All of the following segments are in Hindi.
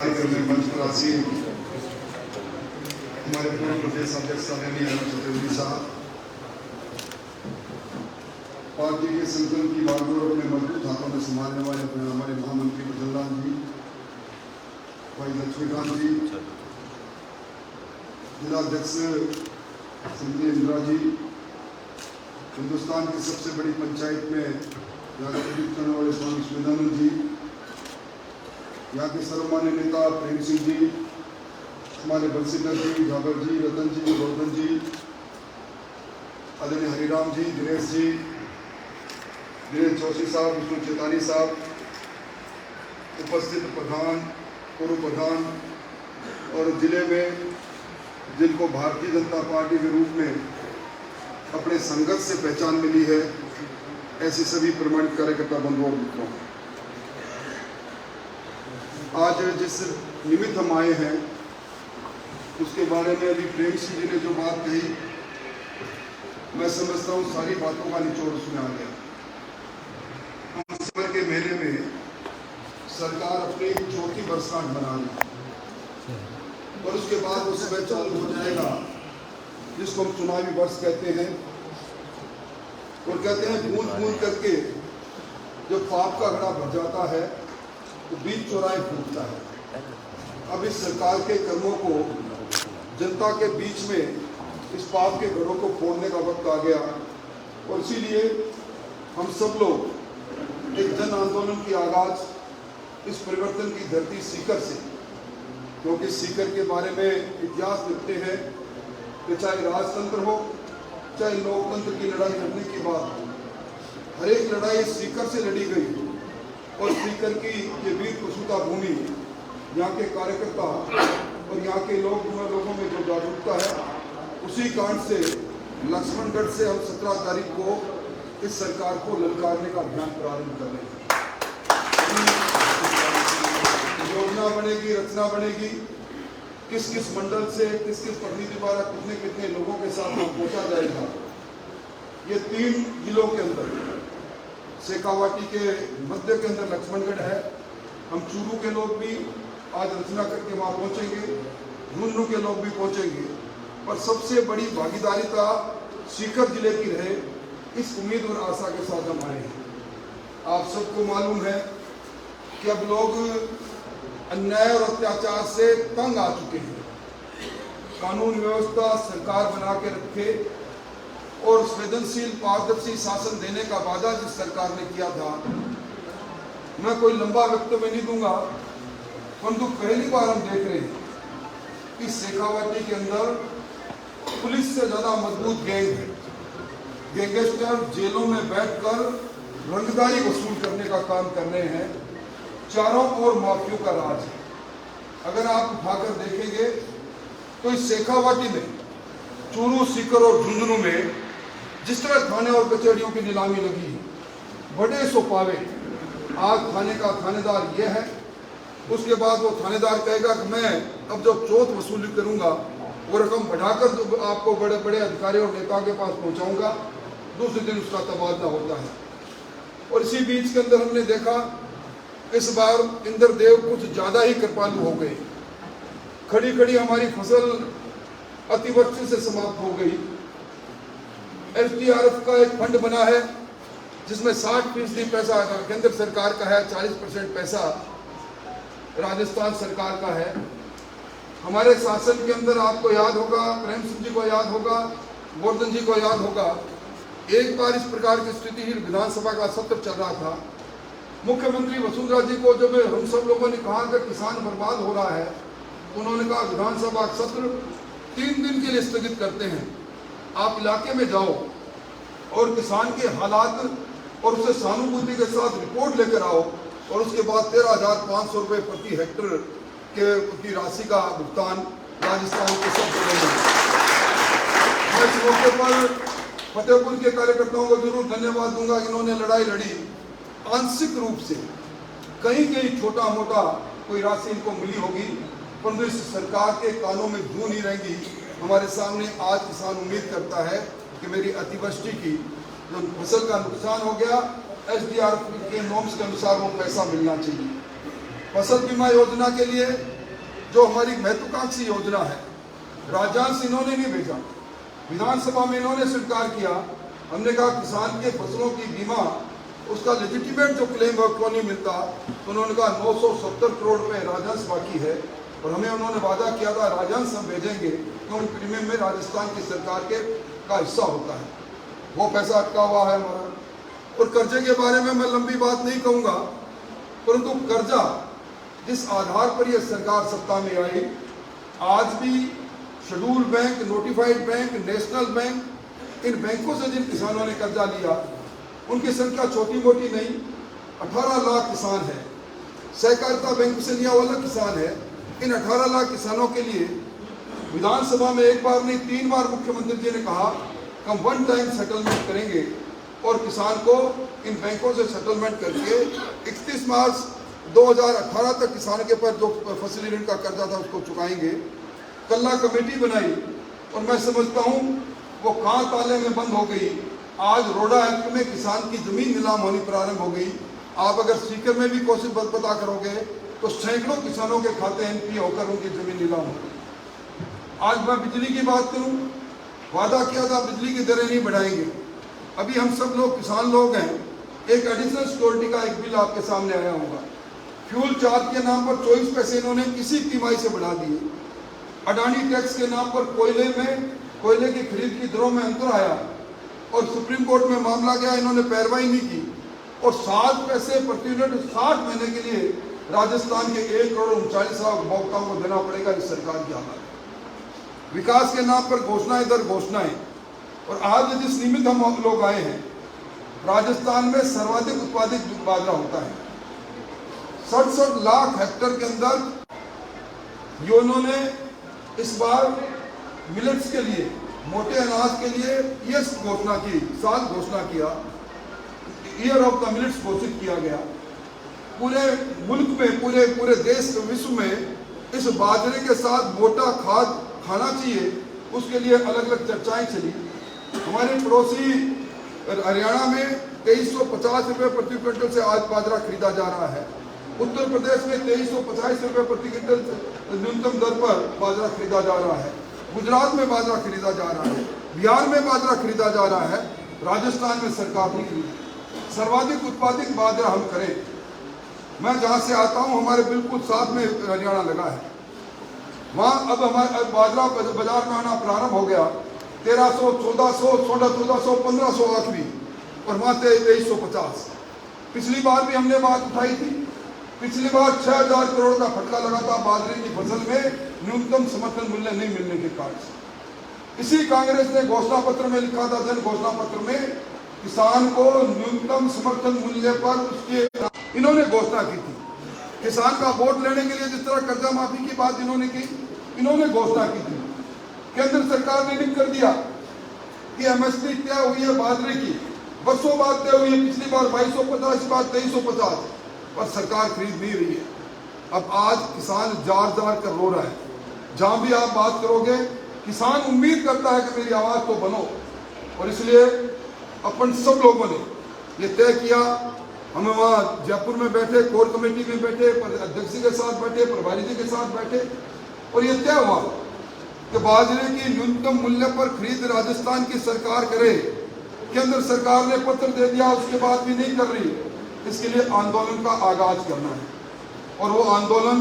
मंच पर आसीन हमारे पूर्व प्रदेश अध्यक्ष चतुर्वेदी साहब, पार्टी के संगठन की बागडोर अपने मजबूत हाथों में संभालने वाले अपने हमारे महामंत्री बजरंग जी, भाई लक्ष्मीकांत जी, जिलाध्यक्ष संजय इंदिरा जी, हिंदुस्तान की सबसे बड़ी पंचायत में राजनीति करने वाले स्वामी विवेकानंद जी, यहाँ के सर्वमान्य नेता प्रेम सिंह जी, हमारे बंसीधर जी, जागर जी, रतन जी, गोवर्धन जी, आदरणीय हरिराम जी, दिनेश जी, दिनेश जोशी साहब, विष्णु चेतानी साहब, उपस्थित प्रधान, पूर्व प्रधान और जिले में जिनको भारतीय जनता पार्टी के रूप में अपने संघर्ष से पहचान मिली है, ऐसे सभी प्रमाणित कार्यकर्ता बंधुओं और मित्रों, आज जिस निमित्त हम आए हैं उसके बारे में अभी प्रेम सिंह जी ने जो बात कही, मैं समझता हूँ सारी बातों का निचोड़ उसमें आ गया। हम दिसंबर के महीने में सरकार अपनी चौथी वर्षगांठ मना रही और उसके बाद वो समय चालू हो जाएगा जिसको हम चुनावी वर्ष कहते हैं, और कहते हैं बूंद बूंद करके जब पाप का घड़ा भर जाता है तो बीच चौराहे फूटता है। अब इस सरकार के कर्मों को जनता के बीच में इस पाप के घड़ों को फोड़ने का वक्त आ गया और इसीलिए हम सब लोग एक जन आंदोलन की आगाज इस परिवर्तन की धरती सीकर से, क्योंकि सीकर के बारे में इतिहास लिखते हैं कि चाहे राजतंत्र हो चाहे लोकतंत्र की लड़ाई लड़ने की बात हो, हर एक लड़ाई सीकर से लड़ी गई और सीकर की ये वीर प्रसूता भूमि, यहाँ के कार्यकर्ता और यहाँ के लोगों में जो जागरूकता है, उसी कारण से लक्ष्मणगढ़ से हम 17 तारीख को इस सरकार को ललकारने का अभियान प्रारंभ कर रहे हैं। योजना बनेगी, रचना बनेगी, किस किस मंडल से किस किस प्रतिनिधि द्वारा कितने कितने लोगों के साथ पहुंचा जाएगा। ये 3 जिलों के अंदर, शेखावाटी के मध्य के अंदर लक्ष्मणगढ़ है, हम चूरू के लोग भी आज रचना करके वहाँ पहुँचेंगे, झुंझुनू के लोग भी पहुँचेंगे, पर सबसे बड़ी भागीदारिता सीकर जिले की रहे, इस उम्मीद और आशा के साथ हम आए हैं। आप सबको मालूम है कि अब लोग अन्याय और अत्याचार से तंग आ चुके हैं। कानून व्यवस्था सरकार बना के रखे और संवेदनशील पारदर्शी शासन देने का वादा जिस सरकार ने किया था, मैं कोई लंबा वक्तव्य नहीं दूंगा, परंतु पहली बार हम देख रहे हैं कि शेखावाटी के अंदर पुलिस से ज्यादा मजबूत गैंग है। गैंगस्टर जेलों में बैठकर रंगदारी वसूल करने का काम कर रहे हैं, चारों ओर माफियों का राज है। अगर आप उठाकर देखेंगे तो इस शेखावाटी में, चूरू, सीकर और झुंझुनू में जिस तरह थाने और कचहरियों की नीलामी लगी, बड़े सो पावे, आज थाने का थानेदार ये है, उसके बाद वो थानेदार कहेगा कि मैं अब जब चौथ वसूली करूंगा वो रकम बढ़ाकर आपको बड़े बड़े अधिकारियों और नेताओं के पास पहुंचाऊंगा, दूसरे दिन उसका तबादला होता है। और इसी बीच के अंदर हमने देखा इस बार इंद्रदेव कुछ ज्यादा ही कृपालु हो गए, खड़ी खड़ी हमारी फसल अतिवृष्टि से समाप्त हो गई। SDRF का एक फंड बना है जिसमें 60% पैसा केंद्र सरकार का है, 40% पैसा राजस्थान सरकार का है। हमारे शासन के अंदर आपको याद होगा, प्रेम सिंह जी को याद होगा, गोवर्धन जी को याद होगा, एक बार इस प्रकार की स्थिति ही विधानसभा का सत्र चल रहा था। मुख्यमंत्री वसुंधरा जी को जब हम सब लोगों ने कहा कि किसान बर्बाद हो रहा है, उन्होंने कहा विधानसभा सत्र 3 दिन के लिए स्थगित करते हैं, आप इलाके में जाओ और किसान के हालात और उससे सहानुभूति के साथ रिपोर्ट लेकर आओ और उसके बाद 13,500 रुपये प्रति हेक्टर की राशि का भुगतान राजस्थान के सब जिलों में। मैं इस मौके पर फतेहपुर के कार्यकर्ताओं को जरूर धन्यवाद दूंगा, इन्होंने लड़ाई लड़ी। आंशिक रूप से कहीं कहीं छोटा मोटा कोई राशि इनको मिली होगी, परंतु इस सरकार के कानों में जू नहीं रहेंगी। हमारे सामने आज किसान उम्मीद करता है कि मेरी अतिवृष्टि की जो फसल का नुकसान हो गया, SDRF के नॉर्म्स के अनुसार वो पैसा मिलना चाहिए। फसल बीमा योजना के लिए जो हमारी महत्वाकांक्षी योजना है, राजस्व इन्होंने नहीं भेजा, विधानसभा में इन्होंने स्वीकार किया। हमने कहा किसान के फसलों की बीमा उसका लेजिटिमेट जो क्लेम है क्यों नहीं मिलता, तो उन्होंने कहा 970 करोड़ रुपए राजस्व बाकी है और हमें उन्होंने वादा किया था राजस्व हम भेजेंगे क्योंकि प्रीमियम में राजस्थान की सरकार का हिस्सा होता है, वो पैसा अटका हुआ है हमारा। और कर्जे के बारे में मैं लंबी बात नहीं कहूँगा, परंतु कर्जा जिस आधार पर यह सरकार सत्ता में आई, आज भी schedule bank, notified bank, national bank, इन बैंकों से जिन किसानों ने कर्जा लिया उनकी संख्या छोटी मोटी नहीं, 18 लाख किसान है। सहकारिता बैंक से लिया वाला किसान है। इन 18 लाख किसानों के लिए विधानसभा में एक बार नहीं 3 बार मुख्यमंत्री जी ने कहा कि हम वन टाइम सेटलमेंट करेंगे और किसान को इन बैंकों से सेटलमेंट करके 31 मार्च 2018 तक किसान के पर जो फसली ऋण का कर्जा था उसको चुकाएंगे। कल्ला कमेटी बनाई और मैं समझता हूँ वो कहाँ ताले में बंद हो गई। आज रोडा एक्ट में किसान की जमीन नीलाम होनी प्रारंभ हो गई। आप अगर सीकर में भी कोशिश पता करोगे तो सैकड़ों किसानों के खाते एनपीए होकर उनकी जमीन नीलाम हो गई। आज मैं बिजली की बात करूं, वादा किया था बिजली की दरें नहीं बढ़ाएंगे। अभी हम सब लोग किसान लोग हैं, एक एडिशनल सिक्योरिटी का एक बिल आपके सामने आया होगा। फ्यूल चार्ज के नाम पर 24 पैसे इन्होंने किसी तिमाही से बढ़ा दिए। अडानी टैक्स के नाम पर कोयले की खरीद की दरों में अंतर आया और सुप्रीम कोर्ट में मामला गया, इन्होंने पैरवाई नहीं की और 7 पैसे प्रति यूनिट 60 महीने के लिए राजस्थान के 1 करोड़ 39 लाख उपभोक्ताओं को देना पड़ेगा। इस सरकार की हालत, विकास के नाम पर घोषणाएं दर घोषणाएं। और आज जिस निमित्त हम लोग आए हैं, राजस्थान में सर्वाधिक उत्पादित बाजरा होता है। 67 लाख हेक्टेयर के अंदर इन्होंने इस बार मिलेट्स के लिए, मोटे अनाज के लिए ये घोषणा की, साल घोषणा किया, ईयर ऑफ द मिलेट्स घोषित किया गया। पूरे मुल्क में, पूरे देश विश्व में इस बाजरे के साथ मोटा खाद खाना चाहिए, उसके लिए अलग अलग चर्चाएं चली। हमारे पड़ोसी हरियाणा में 2350 रुपये प्रति क्विंटल से आज बाजरा खरीदा जा रहा है। उत्तर प्रदेश में 2350 रुपये प्रति क्विंटल न्यूनतम दर पर बाजरा खरीदा जा रहा है। गुजरात में बाजरा खरीदा जा रहा है, बिहार में बाजरा खरीदा जा रहा है, राजस्थान में सरकार नहीं खरीदी। सर्वाधिक उत्पादित बाजरा हम करें। मैं जहाँ से आता हूँ हमारे बिल्कुल साथ में हरियाणा लगा है, वहाँ अब हमारा बाजरा बाजार में आना प्रारंभ हो गया। 1300, 1400, 1400, 1500 आखिरी, और वहाँ 2350। पिछली बार भी हमने बात उठाई थी। पिछली बार 6000 करोड़ का फटका लगा था बाजरे की फसल में न्यूनतम समर्थन मूल्य नहीं मिलने के कारण। इसी कांग्रेस ने घोषणा पत्र में लिखा था, जन घोषणा पत्र में, किसान को न्यूनतम समर्थन मूल्य पर उसके इन्होंने घोषणा की थी। किसान का वोट लेने के लिए जिस तरह कर्जा माफी की बात इन्होंने की, इन्होंने घोषणा की थी। केंद्र सरकार ने लिख कर दिया कि एमएसपी तय हुई है बाजरे की, बरसों बाद तय हुई है। पिछली बार 2250, बार 2350, पर सरकार खरीद नहीं रही है। अब आज किसान जार जार कर रो रहा है। जहां भी आप बात करोगे, किसान उम्मीद करता है कि मेरी आवाज तो बनो, और इसलिए अपन सब लोगों ने ये तय किया। हम वहाँ जयपुर में बैठे, कोर कमेटी में बैठे, अध्यक्ष जी के साथ बैठे, प्रभारी जी के साथ बैठे, और ये तय हुआ कि बाजरे की न्यूनतम मूल्य पर खरीद राजस्थान की सरकार करे। केंद्र सरकार ने पत्र दे दिया, उसके बाद भी नहीं कर रही। इसके लिए आंदोलन का आगाज करना है, और वो आंदोलन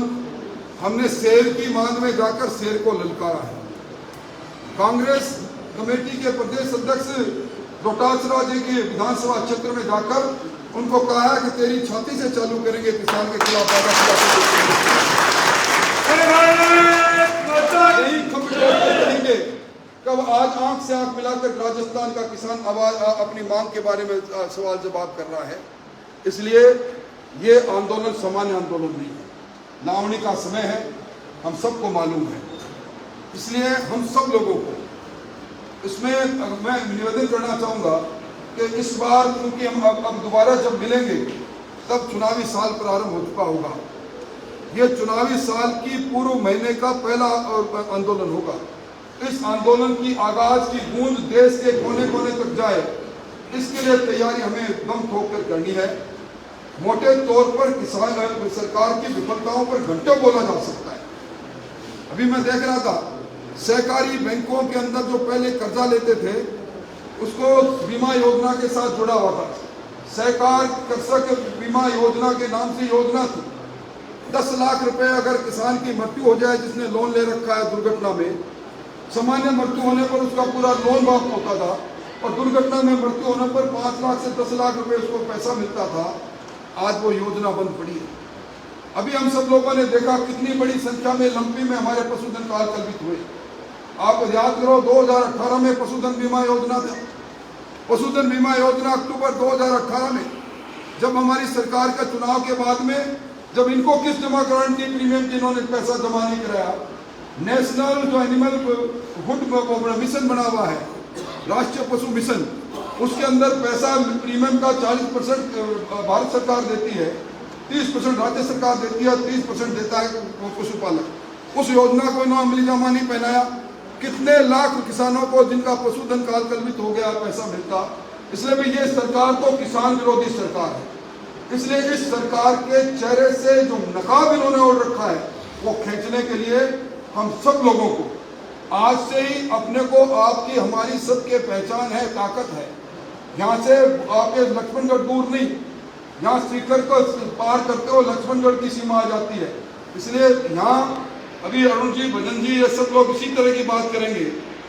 हमने शेर की मांग में जाकर शेर को ललकारा है। कांग्रेस कमेटी के प्रदेश अध्यक्ष डोटासरा जी के विधानसभा क्षेत्र में जाकर उनको कहा है कि तेरी छाती से चालू करेंगे किसान के खिलाफ करेंगे। कब आज आंख से आंख मिलाकर राजस्थान का किसान आवाज अपनी मांग के बारे में सवाल जवाब कर रहा है। इसलिए ये आंदोलन सामान्य आंदोलन नहीं है, लावणी का समय है, हम सबको मालूम है। इसलिए हम सब लोगों को इसमें मैं निवेदन करना चाहूँगा कि इस बार, क्योंकि हम अब दोबारा जब मिलेंगे तब चुनावी साल प्रारंभ हो चुका होगा। ये चुनावी साल की पूर्व महीने का पहला आंदोलन होगा। इस आंदोलन की आगाज की गूंज देश के कोने कोने तक जाए, इसके लिए तैयारी हमें दम ठोक कर करनी है। मोटे तौर पर किसान सरकार की विफलताओं पर घंटों बोला जा सकता है। अभी मैं देख रहा था सहकारी बैंकों के अंदर जो पहले कर्जा लेते थे उसको बीमा योजना के साथ जुड़ा हुआ था। सहकार कृषक बीमा योजना के नाम से योजना थी। 10 लाख रुपए अगर किसान की मृत्यु हो जाए जिसने लोन ले रखा है दुर्घटना में, सामान्य मृत्यु होने पर उसका पूरा लोन माफ होता था और दुर्घटना में मृत्यु होने पर 5 लाख से 10 लाख रुपए उसको पैसा मिलता था। आज वो योजना बंद पड़ी है। अभी हम सब लोगों ने देखा कितनी बड़ी संख्या में लंपी में हमारे पशुधन काल कल्पित हुए। आप याद करो 2018 में पशुधन बीमा योजना था। पशुधन बीमा योजना अक्टूबर 2018 में जब हमारी सरकार का चुनाव के बाद में जब इनको किस जमा कराने की प्रीमियम जिन्होंने पैसा जमा नहीं कराया, नेशनल जो एनिमल फूड मिशन बना हुआ है, राष्ट्रीय पशु मिशन, उसके अंदर पैसा प्रीमियम का 40% भारत सरकार देती है, 30% राज्य सरकार देती है, 30% देता है पशुपालक। उस योजना को इन्होंने अमली जामा नहीं पहनाया। कितने लाख किसानों को जिनका पशुधन काल कल्पित हो गया पैसा मिलता। इसलिए भी ये सरकार तो किसान विरोधी सरकार है। इसलिए इस सरकार के चेहरे से जो नकाब इन्होंने ओढ़ रखा है वो खींचने के लिए हम सब लोगों को आज से ही अपने को आपकी हमारी सबके पहचान है, ताकत है। यहाँ से आपके लक्ष्मणगढ़ दूर नहीं, यहाँ सीकर को पार करते हो लक्ष्मणगढ़ की सीमा आ जाती है। इसलिए यहाँ अभी अरुण जी, भजन जी, ये सब लोग इसी तरह की बात करेंगे।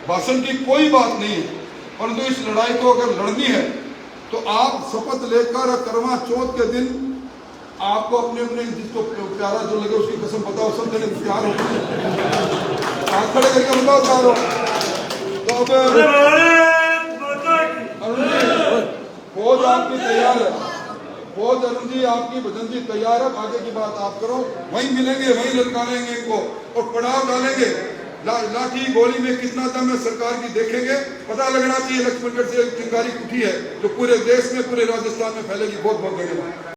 भाषण की कोई बात नहीं है, परंतु इस लड़ाई को अगर लड़नी है तो आप शपथ लेकर करवा चौथ के दिन आपको अपने अपने जिसको प्यारा जो लगे उसकी कसम बताओ, सब जने प्यार हो हाथ खड़े करके बताओ प्यार हो। तो अब अरुण जी फौज आपकी तैयार है, फौज अरुण जी आपकी, भजन जी तैयार है। आगे की बात आप करो, वहीं मिलेंगे, वहीं ललकारेंगे इनको और पड़ाव डालेंगे। लाठी गोली में कितना दम है सरकार की देखेंगे। पता लगना चाहिए लक्ष्मणगढ़ से चिंगारी उठी है जो पूरे देश में, पूरे राजस्थान में फैलेगी। बहुत बहुत धन्यवाद।